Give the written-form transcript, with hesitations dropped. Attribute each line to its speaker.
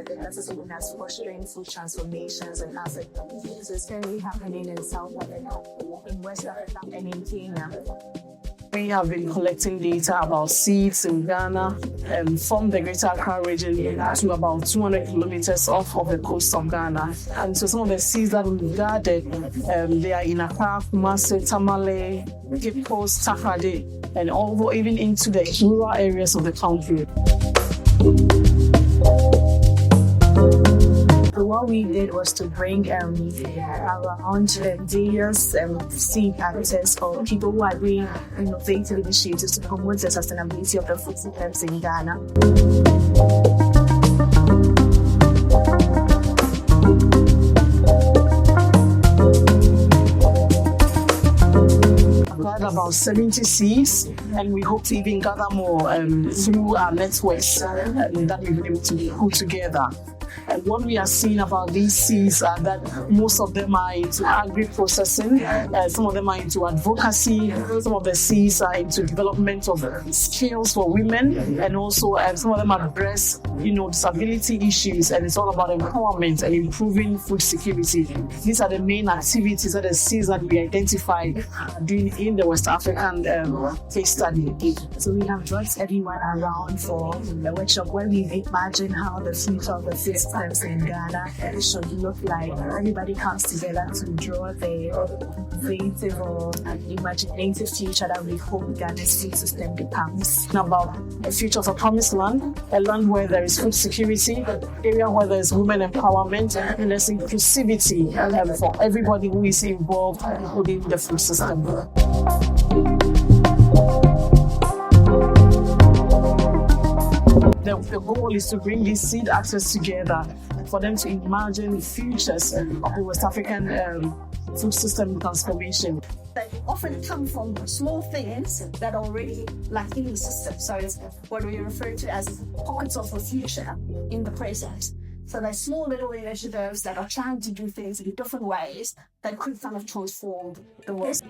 Speaker 1: that's seen as fostering food transformations in Africa. So it's currently happening in South Africa, in West Africa, and in Kenya.
Speaker 2: We have been collecting data about seeds in Ghana from the Greater Accra region to about 200 kilometers off of the coast of Ghana. And so some of the seeds that we've gathered, they are in Accra, Kumasi, Tamale, Kpong, Takoradi, and over even into the rural areas of the country.
Speaker 1: So what we did was to bring around various seed actors or people who are doing innovative initiatives to promote the sustainability of the food systems in Ghana.
Speaker 2: About 70 seeds, and we hope to even gather more through our networks that we've been able to put together. And what we are seeing about these seeds are that most of them are into agri-processing, some of them are into advocacy, some of the seeds are into development of skills for women, and also some of them address, disability issues, and it's all about empowerment and improving food security. These are the main activities that the seeds that we identified doing in the West African case study.
Speaker 1: So we have brought everyone around for the workshop where we imagine how the future of the systems in Ghana should look like. Everybody comes together to draw the creative or imaginative future that we hope Ghana's food system becomes.
Speaker 2: About a future of a promised land, a land where there is food security, area where there is women empowerment, and there's inclusivity for everybody who is involved within the food system. The goal is to bring these seed actors together for them to imagine futures of the West African food system transformation.
Speaker 3: They often come from small things that are already lacking in the system. So it's what we refer to as pockets of the future in the present. So they're small little initiatives that are trying to do things in different ways that could kind of transform the world.